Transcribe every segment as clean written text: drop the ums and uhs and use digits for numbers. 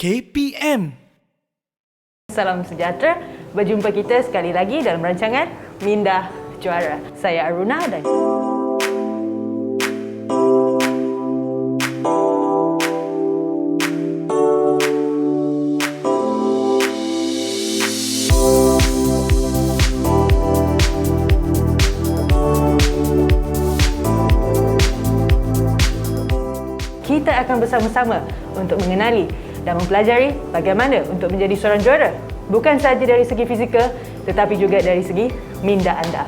KPM. Salam sejahtera, berjumpa kita sekali lagi dalam rancangan Minda Juara. Saya Aruna dan kita akan bersama-sama untuk mengenali dan mempelajari bagaimana untuk menjadi seorang juara. Bukan sahaja dari segi fizikal, tetapi juga dari segi minda anda.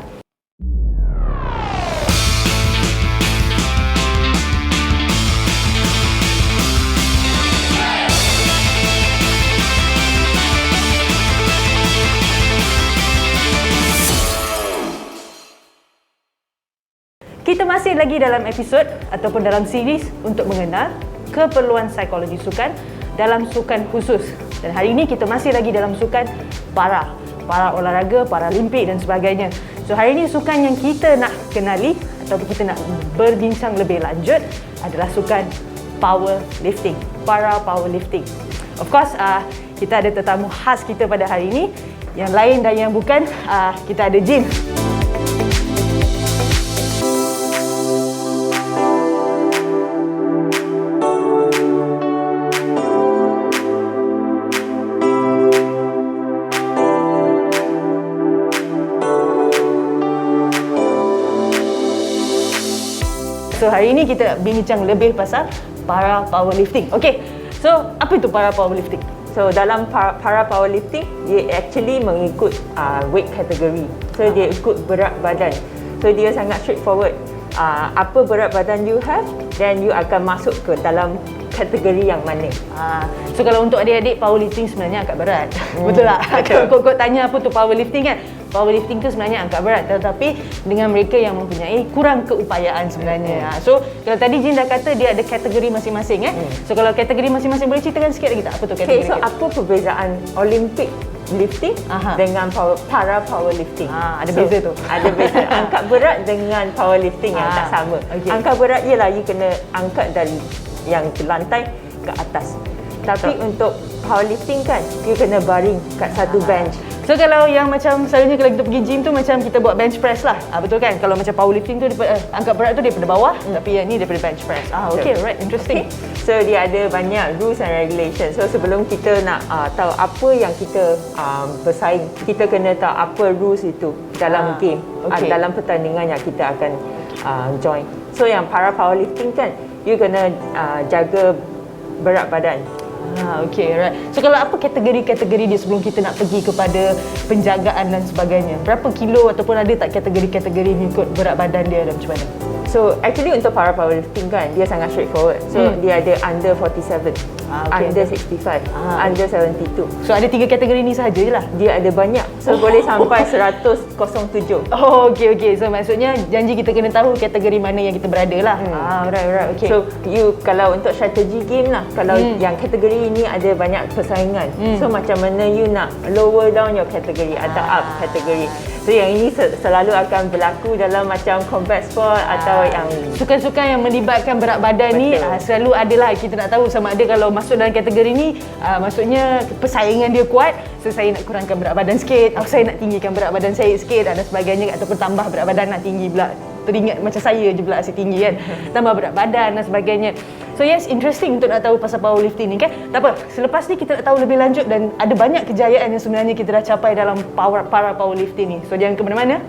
Kita masih lagi dalam episod ataupun dalam series untuk mengenal keperluan psikologi sukan dalam sukan khusus. Dan hari ini kita masih lagi dalam sukan para olahraga, Paralimpik dan sebagainya. So hari ini sukan yang kita nak kenali ataupun kita nak berbincang lebih lanjut adalah sukan powerlifting, para powerlifting. Of course, kita ada tetamu khas kita pada hari ini, yang lain dan yang bukan, kita ada Jim. So hari ini kita bincang lebih pasal para powerlifting. Okay, so apa itu para powerlifting? So dalam para powerlifting, dia actually mengikut weight category. So dia ikut berat badan. So dia sangat straightforward. Apa berat badan you have, then you akan masuk ke dalam kategori yang mana. So kalau untuk adik-adik, powerlifting sebenarnya agak berat. Betul tak? Kalau kau tanya apa tu powerlifting kan? Powerlifting tu sebenarnya agak berat, tetapi dengan mereka yang mempunyai kurang keupayaan sebenarnya. So kalau tadi Jin dah kata dia ada kategori masing-masing kan? So kalau kategori masing-masing, boleh ceritakan sikit lagi tak apa tu kategori? So apa perbezaan Olympic lifting dengan para powerlifting? Ada beza tu. Ada beza. Angkat berat dengan powerlifting yang tak sama. Okay. Angkat berat ialah you kena angkat dari yang lantai ke atas. Tapi untuk powerlifting kan, you kena baring kat satu bench. So kalau yang macam selalunya kalau kita pergi gym tu macam kita buat bench press lah. Betul kan? Kalau macam powerlifting tu angkat berat tu daripada bawah, tapi yang ni daripada bench press. Okay, right, interesting. Okay. So dia ada banyak rules and regulations. So sebelum kita nak tahu apa yang kita bersaing, kita kena tahu apa rules itu dalam game, dalam pertandingan yang kita akan join. So yang para powerlifting kan, you kena jaga berat badan. Okay, right. So kalau apa kategori-kategori dia sebelum kita nak pergi kepada penjagaan dan sebagainya? Berapa kilo ataupun ada tak kategori-kategori mengikut berat badan dia dan macam mana? So actually untuk para powerlifting kan, dia sangat straightforward. So dia ada under 47, under 65, under 72. So ada 3 kategori ni sahaja je lah? Dia ada banyak. So boleh sampai 107. Okay. So maksudnya janji kita kena tahu kategori mana yang kita berada lah. Right. Okay. So you kalau untuk strategi game lah, kalau yang kategori ini ada banyak persaingan. So macam mana you nak lower down your category atau up category. So yang ini selalu akan berlaku dalam macam combat sport atau yang sukan-sukan yang melibatkan berat badan. Betul. Ni selalu adalah kita nak tahu sama ada kalau masuk dalam kategori ni maksudnya persaingan dia kuat. So saya nak kurangkan berat badan sikit, saya nak tinggikan berat badan saya sikit dan sebagainya, ataupun tambah berat badan nak tinggi pula. Teringat macam saya je pula asyik tinggi kan, tambah berat badan dan sebagainya. So yes, interesting untuk nak tahu pasal powerlifting ni kan. Tak apa, selepas ni kita nak tahu lebih lanjut dan ada banyak kejayaan yang sebenarnya kita dah capai dalam para powerlifting ni. So jangan ke mana-mana.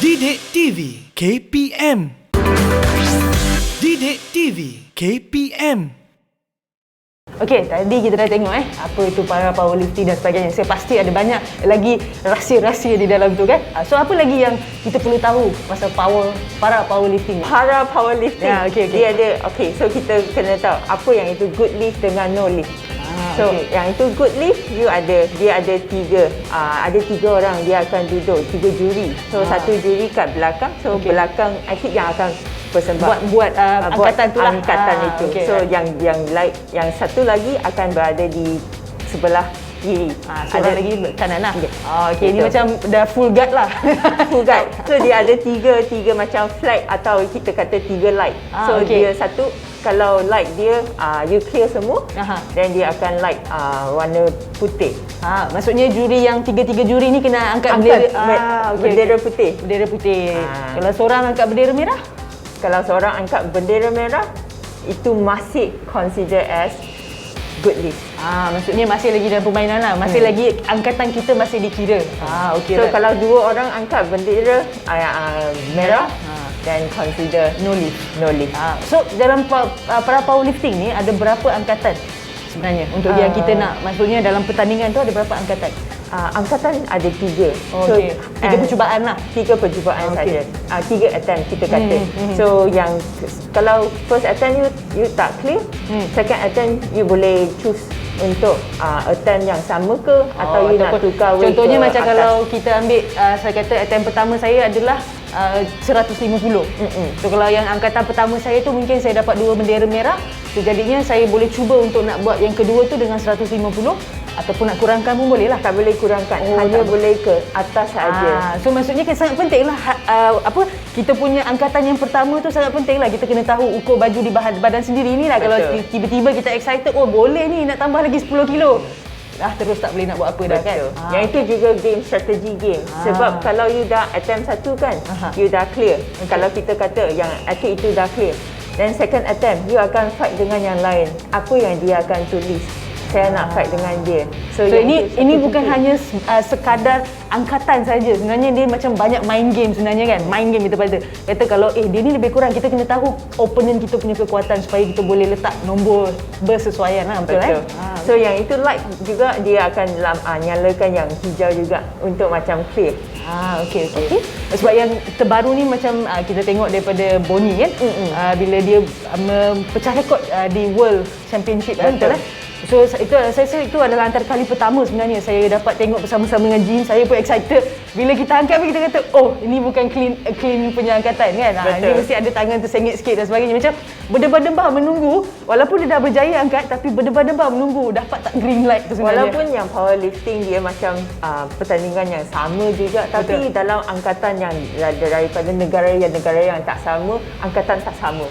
Didik TV KPM. Didik TV KPM. Okey, tadi kita dah tengok apa itu para powerlifting dan sebagainya. Saya pasti ada banyak lagi rahsia-rahsia di dalam tu kan. So apa lagi yang kita perlu tahu pasal para powerlifting ni? Para powerlifting, Ya, okey. dia ada, so kita kena tahu apa yang itu good lift dengan no lift. So yang itu good lift, dia ada tiga orang, dia akan duduk, 3 juri. So satu juri kat belakang, so belakang atlet yang akan bersembah buat angkatan tu lah. Angkatan itu. Okay, so yang satu lagi akan berada di sebelah kiri. Seorang lagi kanan lah. Okey, ini Betul. macam dah full guard lah. Full guard. So dia ada tiga macam flag atau kita kata 3 light. So okey. dia satu, kalau light dia you clear semua, then dia akan light warna putih. Maksudnya juri yang tiga-tiga juri ni kena angkat Bendera putih. Bendera putih. Kalau seorang angkat bendera merah? Kalau seorang angkat bendera merah, itu masih consider as good lift. Maksudnya masih lagi dalam permainan lah. Masih lagi angkatan kita masih dikira. Okey. So kalau 2 orang angkat bendera merah, then consider no lift. No lift. So dalam para powerlifting ni ada berapa angkatan sebenarnya untuk yang kita nak? Maksudnya dalam pertandingan tu ada berapa angkatan? Angkatan ada 3. Okey. 3 percubaan lah. 3 percubaan saja. 3 attempt kita kata. So yang kalau first attempt you tak clear, second attempt you boleh choose untuk attempt yang sama ke atau you nak tukar weight. Contohnya ke macam atas. kalau kita ambil saya kata attempt pertama saya adalah 150. So kalau yang angkatan pertama saya tu mungkin saya dapat 2 bendera merah. So jadinya saya boleh cuba untuk nak buat yang kedua tu dengan 150 ataupun nak kurangkan pun boleh lah. Tak boleh kurangkan, hanya boleh ke atas saja. So maksudnya sangat penting lah kita punya angkatan yang pertama tu sangat penting lah. Kita kena tahu ukur baju di badan sendiri ni lah. Kalau tiba-tiba kita excited, boleh ni nak tambah lagi 10 kilo, terus tak boleh nak buat apa dah kan. Yang itu juga game, strategi game. Sebab kalau you dah attempt satu kan, you dah clear. Kalau kita kata yang atlet itu dah clear, then second attempt you akan fight dengan yang lain. Apa yang dia akan tulis, saya nak fight dengan dia. So ini bukan hanya sekadar angkatan saja. Sebenarnya dia macam banyak main game sebenarnya kan. Main game kita kata kalau dia ni lebih kurang, kita kena tahu opponent kita punya kekuatan supaya kita boleh letak nombor bersesuaian lah. Betul. So yang itu light juga dia akan nyalakan yang hijau juga untuk macam clear. Okey. Sebab yang terbaru ni macam kita tengok daripada Bonnie kan. Bila dia pecah rekod di World Championship. Betul. So itu saya rasa itu adalah antara kali pertama sebenarnya saya dapat tengok bersama-sama dengan Jin. Saya pun excited bila kita angkat, kita kata ini bukan clean punya angkatan kan. Dia mesti ada tangan tersengit sikit dan sebagainya. Macam berdebar-debar menunggu, walaupun dia dah berjaya angkat tapi berdebar-debar menunggu dapat tak green light tu sebenarnya. Walaupun yang powerlifting dia macam pertandingan yang sama juga, tapi dalam angkatan yang daripada negara yang tak sama, angkatan tak sama.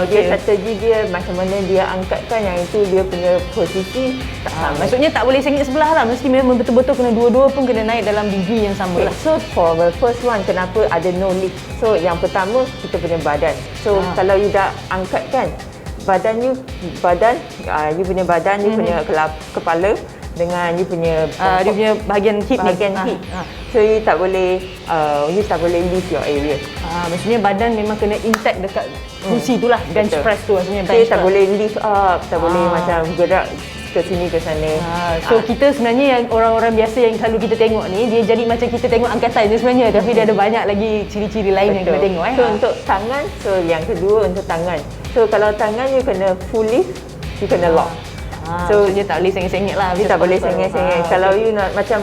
Dia strategi dia macam mana dia angkatkan, yang itu dia punya posisi tak sama. Maksudnya tak boleh sengit sebelah lah. Mesti memang betul-betul kena dua-dua pun kena naik dalam degree yang sama lah. So for the first one, kenapa ada no lift? So yang pertama kita punya badan. So kalau you dah angkat kan, you punya badan, you punya kepala dengan you punya dia punya bahagian hip hip. So you tak boleh lift your area. Maksudnya badan memang kena intact dekat kursi tu lah. Bench press tu maksudnya. Saya tak boleh lift up, tak boleh macam gerak ke sini ke sana. So kita sebenarnya yang orang-orang biasa yang selalu kita tengok ni, dia jadi macam kita tengok angkatan je sebenarnya, tapi dia ada banyak lagi ciri-ciri lain yang kita tengok. So untuk tangan, so yang kedua untuk tangan. So kalau tangan you kena full lift, you kena lock. So dia tak boleh sengit-sengit lah. Dia tak boleh sengit-sengit. Kalau you nak macam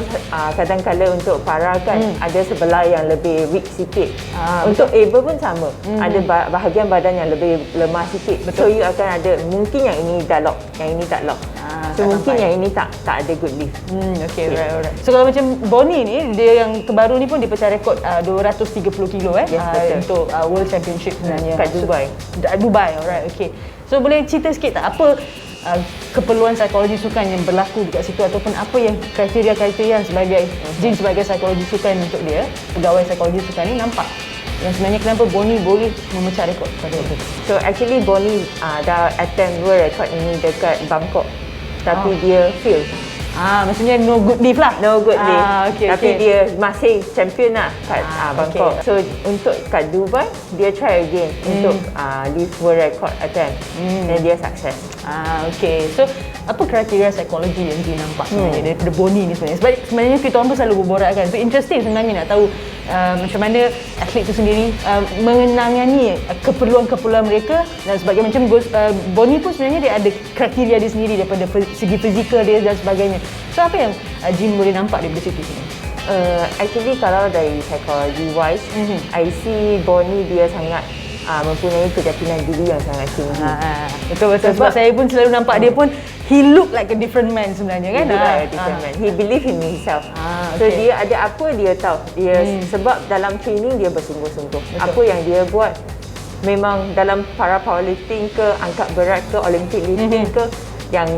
kadang-kala untuk para kan ada sebelah yang lebih weak sikit. Untuk able pun sama. Ada bahagian badan yang lebih lemah sikit. So you akan ada mungkin yang ini dah lock, yang ini tak lock. So mungkin yang ini tak ada good lift. Okay, alright. So kalau macam Bonnie ni, dia yang terbaru ni pun dia pecah rekod 230 kilo untuk World Championship sebenarnya. Kat Dubai. Dubai, alright, okay. So boleh cerita sikit tak apa keperluan psikologi sukan yang berlaku dekat situ, ataupun apa yang kriteria-kriteria sebagai Jin sebagai psikologi sukan untuk dia, pegawai psikologi sukan ni nampak yang sebenarnya kenapa Bonnie boleh memecah rekod pada waktu itu? So actually Bonnie dah attempt world record ini dekat Bangkok, tapi dia fail. Maksudnya no good leave lah. No good leave. Okay, Tapi dia masih champion lah kat Bangkok. So untuk kat Dubai, dia try again untuk leave world record attempt. Dan dia sukses. Okay. So apa kriteria psikologi yang dia nampak sebenarnya daripada Bonnie ni sebenarnya? Sebab sebenarnya kita orang pun selalu berborak kan. So interesting sebenarnya nak tahu macam mana atlet tu sendiri menangani keperluan-keperluan mereka, dan sebagai macam Bonnie pun sebenarnya dia ada kriteria dia sendiri daripada segi fizikal dia dan sebagainya. So apa yang Jim boleh nampak daripada situ sebenarnya? Actually kalau dari psychology wise, I see Bonnie dia sangat mempunyai keyakinan diri yang sangat tinggi. Betul-betul. Sebab saya pun selalu nampak dia pun he look like a different man sebenarnya kan. He look like a different man. He believe in himself. So dia ada apa dia tahu. Dia sebab dalam training dia bersungguh-sungguh. Apa yang dia buat memang dalam para powerlifting ke, angkat berat ke, Olympic lifting ke, yang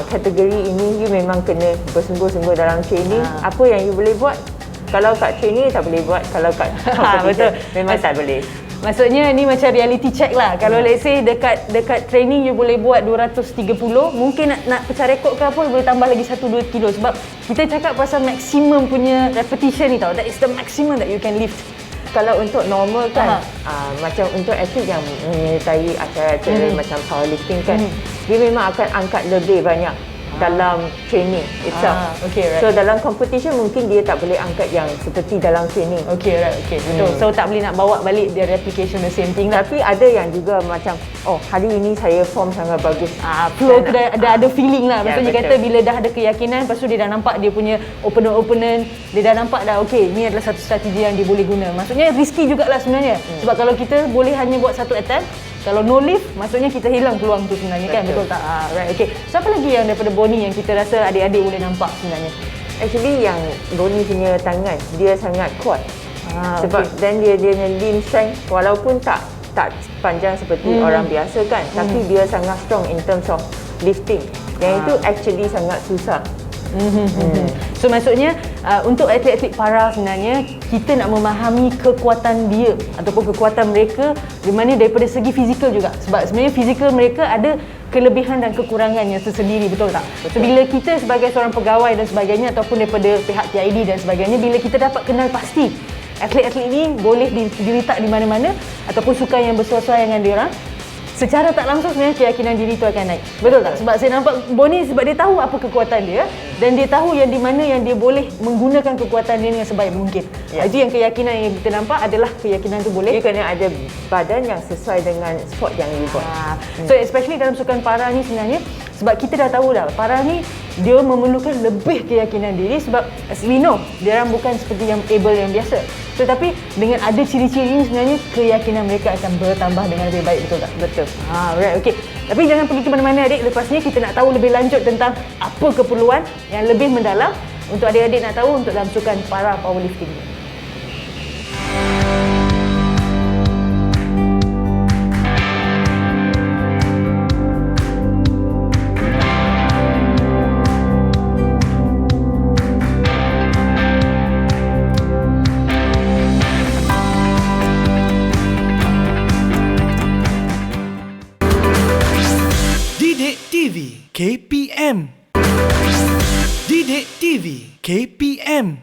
kategori ini you memang kena bersungguh-sungguh dalam training. Apa yang you boleh buat, kalau kat training tak boleh buat, kalau kat competition memang tak boleh. Maksudnya ni macam reality check lah. Kalau let's say dekat training you boleh buat 230, mungkin nak pecah rekod ke apa boleh tambah lagi 1-2 kilo. Sebab kita cakap pasal maximum punya repetition ni tau. That is the maximum that you can lift. Kalau untuk normal kan, macam untuk atlet yang menyertai acara-acara macam powerlifting kan, dia memang akan angkat lebih banyak dalam training itself. Right. So dalam competition mungkin dia tak boleh angkat yang seperti dalam training. Betul. So tak boleh nak bawa balik dia replication the same thing. Tapi ada yang juga macam hari ini saya form sangat bagus. Flow ada feeling lah. Maksudnya kata bila dah ada keyakinan, lepas tu dia dah nampak dia punya opponent, dia dah nampak dah ni adalah satu strategi yang dia boleh guna. Maksudnya risky jugalah sebenarnya. Sebab kalau kita boleh hanya buat satu attempt, kalau no lift, maksudnya kita hilang peluang tu sebenarnya kan. Betul tak? Right. Okay. So apa lagi yang daripada Bonnie yang kita rasa adik-adik boleh nampak sebenarnya? Actually yang Bonnie punya tangan, dia sangat kuat. Sebab dan dia lean strength, walaupun tak panjang seperti orang biasa kan, tapi dia sangat strong in terms of lifting. Yang itu actually sangat susah. So maksudnya untuk atlet-atlet para sebenarnya kita nak memahami kekuatan dia ataupun kekuatan mereka di mana daripada segi fizikal juga. Sebab sebenarnya fizikal mereka ada kelebihan dan kekurangannya tersendiri, betul tak? So bila kita sebagai seorang pegawai dan sebagainya ataupun daripada pihak TID dan sebagainya, bila kita dapat kenal pasti atlet-atlet ini boleh diletak di mana-mana ataupun sukan yang bersesuaian dengan dia orang, secara tak langsung sebenarnya keyakinan diri itu akan naik. Betul tak? Sebab saya nampak Bonnie sebab dia tahu apa kekuatan dia dan dia tahu yang di mana yang dia boleh menggunakan kekuatan dia dengan sebaik mungkin. Itu yang keyakinan yang kita nampak adalah keyakinan tu boleh. Dia kena ada badan yang sesuai dengan sport yang dia buat. So especially dalam sukan para ni sebenarnya, sebab kita dah tahu dah para ni dia memerlukan lebih keyakinan diri sebab as we know, dia orang bukan seperti yang able yang biasa. Tetapi dengan ada ciri-ciri ini sebenarnya keyakinan mereka akan bertambah dengan lebih baik, betul tak? Betul. Right, okay. Tapi jangan pergi ke mana-mana adik. Lepas ni kita nak tahu lebih lanjut tentang apa keperluan yang lebih mendalam untuk adik-adik nak tahu untuk dalam sukan para powerlifting. TV KPM. Didik TV KPM.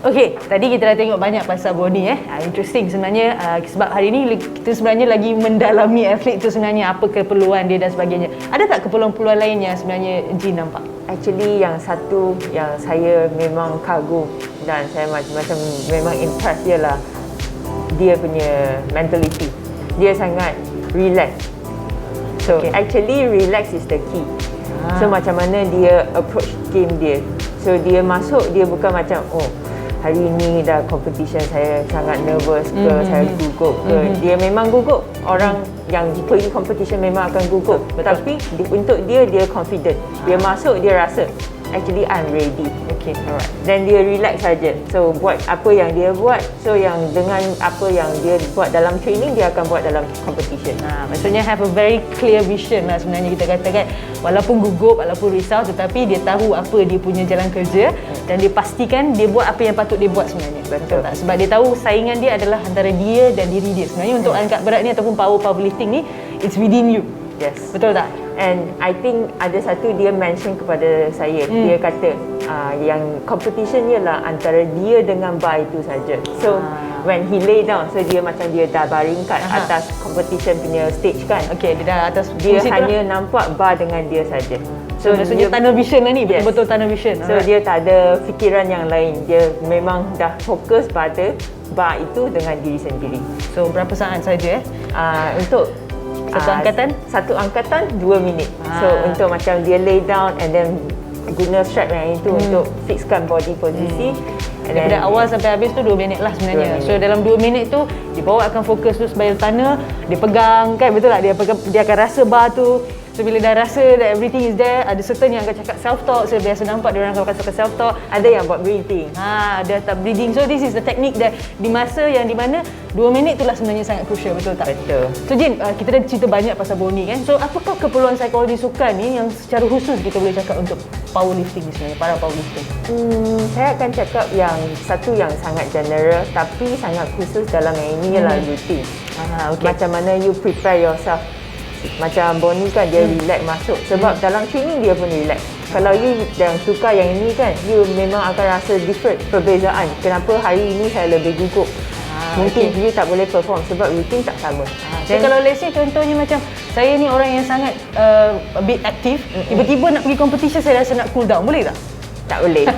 Okey, tadi kita dah tengok banyak pasal Bonnie interesting sebenarnya sebab hari ni kita sebenarnya lagi mendalami atlet tu sebenarnya apa keperluan dia dan sebagainya. Ada tak keperluan-keperluan lain yang sebenarnya Jin nampak? Actually yang satu yang saya memang kagum dan saya macam memang impressed ialah dia punya mentality. Dia sangat relax. So actually relax is the key. So macam mana dia approach game dia. So dia masuk, dia bukan macam hari ini dah competition saya sangat nervous ke, saya gugup ke. Dia memang gugup. Orang yang pergi competition memang akan gugup. Tapi untuk dia confident. Dia masuk, dia rasa actually I'm ready. Okay, alright. Dan dia relax saja. So buat apa yang dia buat. So yang dengan apa yang dia buat dalam training, dia akan buat dalam competition. Maksudnya have a very clear vision lah sebenarnya kita katakan. Walaupun gugup, walaupun risau, tetapi dia tahu apa dia punya jalan kerja dan dia pastikan dia buat apa yang patut dia buat sebenarnya. Betul tak? Sebab dia tahu saingan dia adalah antara dia dan diri dia. Sebenarnya untuk angkat berat ni ataupun powerlifting ni, it's within you. Yes. Betul tak? And I think ada satu dia mention kepada saya, dia kata yang competition ialah antara dia dengan bar itu saja. So when he lay down, so dia macam dia dah baring kat atas competition punya stage kan. Okay, dia dah atas Dia kursi tu hanya lah. nampak bar dengan dia saja. So maksudnya tunnel vision lah ni, Yes. betul-betul tunnel vision. So dia tak ada fikiran yang lain. Dia memang dah fokus pada bar itu dengan diri sendiri. So berapa saat saja Untuk Satu angkatan? Satu angkatan 2 minit. So untuk macam dia lay down and then guna strap yang itu untuk fixkan body posisi. And Daripada then awal sampai habis tu 2 minit lah sebenarnya. 2 minit. So dalam 2 minit tu dia bawa akan fokus tu sebagai tanah, dia pegang kan, betul tak? Dia pegang, dia akan rasa bar tu. So bila dah rasa that everything is there, ada certain yang akan cakap self talk. So biasa nampak dia orang akan cakap self talk. ada yang buat breathing. Dia tak breathing. So this is the technique that di masa yang di mana 2 minit tu lah sebenarnya sangat crucial, betul tak? Betul. So Jin, kita dah cerita banyak pasal Bonnie kan. So apakah keperluan psikologi sukan ni yang secara khusus kita boleh cakap untuk powerlifting ni sebenarnya, para powerlifting? Saya akan cakap yang satu yang sangat general tapi sangat khusus dalam yang ini ialah routine. Okay. Macam mana you prepare yourself. Macam Bonnie kan dia relax masuk sebab dalam training dia pun relax. Kalau you yang suka yang ini kan, you memang akan rasa different, perbezaan. Kenapa hari ini saya lebih gugup? Mungkin you tak boleh perform sebab routine tak sama. So kalau let's say contohnya macam saya ni orang yang sangat a bit aktif, tiba-tiba nak pergi competition saya rasa nak cool down, boleh tak? Tak boleh.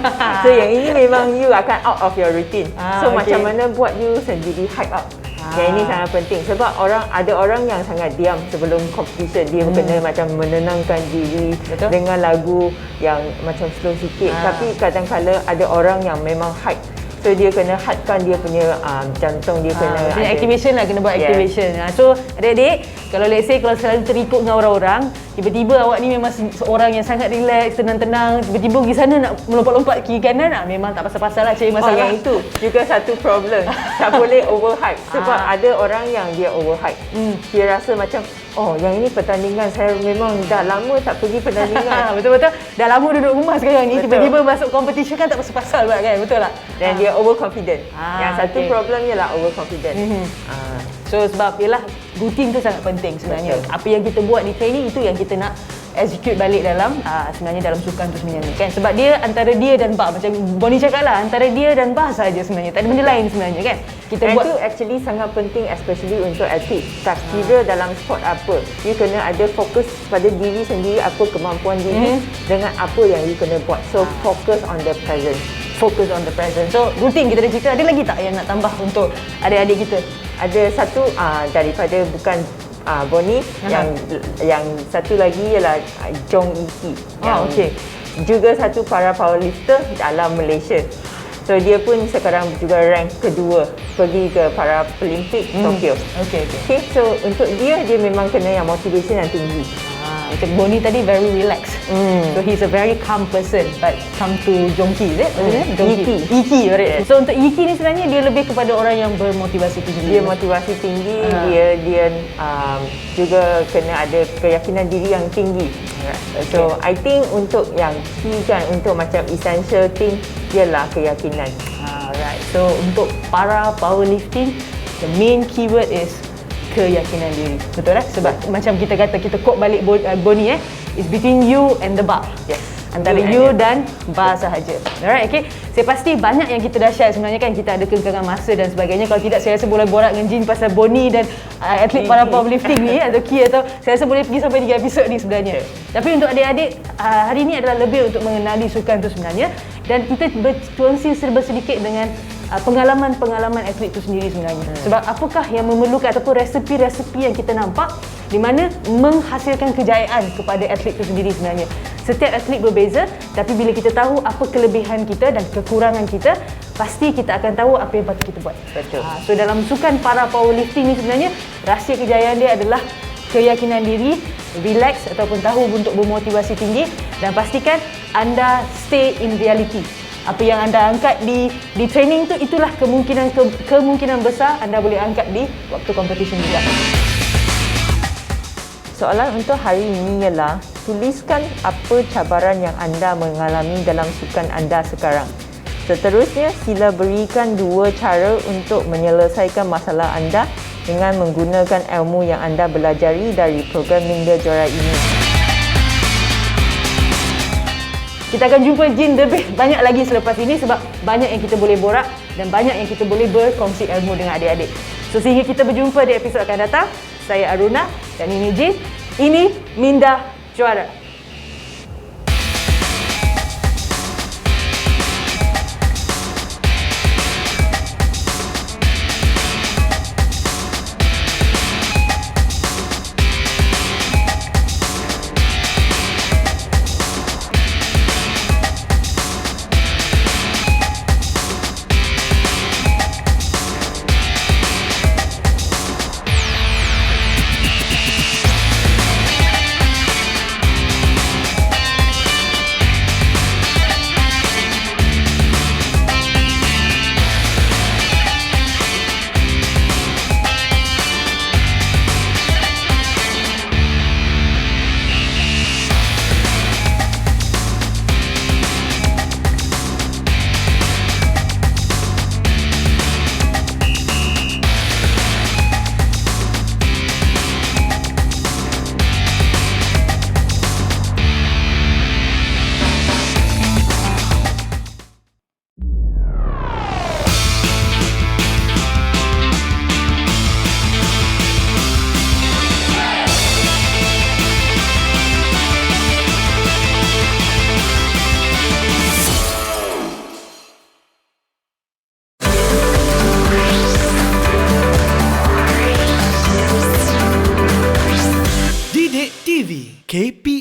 So yang ini memang you akan out of your routine. So okay. macam mana buat you sendiri hype up. Yang ini sangat penting sebab ada orang yang sangat diam sebelum competition. Dia kena macam menenangkan diri. Betul. Dengan lagu yang macam slow sikit. Tapi kadang-kadang ada orang yang memang hype. So dia kena hypekan dia punya jantung, dia kena Maksudnya activation lah, kena buat Yes. activation. So adik-adik, kalau let's say kalau selalu terikut dengan orang-orang, tiba-tiba awak ni memang seorang yang sangat relax, tenang-tenang, tiba-tiba pergi sana nak melompat-lompat kiri kanan, memang tak pasal-pasal lah, cari masalah. yang itu juga satu problem. Tak boleh overhype sebab ada orang yang dia overhype. Dia rasa macam yang ini pertandingan, saya memang dah lama tak pergi pertandingan. Betul-betul. Dah lama duduk rumah sekarang ni, Betul. tiba-tiba masuk competition kan tak pasal-pasal pula kan, betul tak? Dan dia overconfident. Yang satu okay. problem ialah overconfident. So sebab yelah rutin tu sangat penting sebenarnya. Betul. Apa yang kita buat di training itu yang kita nak execute balik dalam sebenarnya dalam sukan tu sebenarnya kan. Sebab dia antara dia dan bar, macam Bonnie cakap lah, antara dia dan bar saja sebenarnya. Tak ada benda lain sebenarnya kan. Kita Dan buat itu actually sangat penting especially untuk atlet. Tak kira dalam sport apa, you kena ada fokus pada diri sendiri, apa kemampuan diri dengan apa yang you kena buat. So focus on the present. focus on the present. So rutin kita dah cerita, ada lagi tak yang nak tambah untuk adik-adik kita? Ada satu daripada bukan Bonnie, yang satu lagi ialah Jong Iki. okey. Juga satu para powerlifter dalam Malaysia. So dia pun sekarang juga rank kedua pergi ke para Olimpik Tokyo. Okey. Okay, so untuk dia memang kena yang motivation yang tinggi. Macam Bonnie tadi very relaxed. So he's a very calm person. But come to Jongki, is it? Iki, right? So untuk Iki ni sebenarnya dia lebih kepada orang yang bermotivasi tinggi. Dia motivasi tinggi, dia juga kena ada keyakinan diri yang tinggi. So I think untuk yang key kan, untuk macam essential thing ialah keyakinan. Alright. So untuk para powerlifting, the main keyword is keyakinan diri. Betul tak? Sebab macam kita kata, kita quote balik Bonnie it's between you and the bar. Yes. Antara you dan bar sahaja. Alright, okay. Saya pasti banyak yang kita dah share sebenarnya kan. Kita ada kengkangan masa dan sebagainya. Kalau tidak, saya rasa boleh borak dengan Jin pasal Bonnie dan atlet para powerlifting ni atau Ki, atau saya rasa boleh pergi sampai 3 episod ni sebenarnya. Tapi untuk adik-adik, hari ini adalah lebih untuk mengenali sukan tu sebenarnya. Dan kita berkongsi sedikit dengan pengalaman-pengalaman atlet itu sendiri sebenarnya. Sebab apakah yang memerlukan ataupun resepi-resepi yang kita nampak di mana menghasilkan kejayaan kepada atlet itu sendiri sebenarnya. Setiap atlet berbeza, tapi bila kita tahu apa kelebihan kita dan kekurangan kita, pasti kita akan tahu apa yang patut kita buat. Betul. So dalam sukan para powerlifting ni sebenarnya, rahsia kejayaan dia adalah keyakinan diri, relax ataupun tahu untuk bermotivasi tinggi, dan pastikan anda stay in reality. Apa yang anda angkat di training tu, itulah kemungkinan besar anda boleh angkat di waktu competition juga. Soalan untuk hari ini ialah, tuliskan apa cabaran yang anda mengalami dalam sukan anda sekarang. Seterusnya, sila berikan 2 cara untuk menyelesaikan masalah anda dengan menggunakan ilmu yang anda belajari dari program Minda Juara ini. Kita akan jumpa Jin lebih banyak lagi selepas ini sebab banyak yang kita boleh borak dan banyak yang kita boleh berkongsi ilmu dengan adik-adik. So sehingga kita berjumpa di episod akan datang. Saya Aruna dan ini Jin. Ini Minda Juara. Didik TV KPM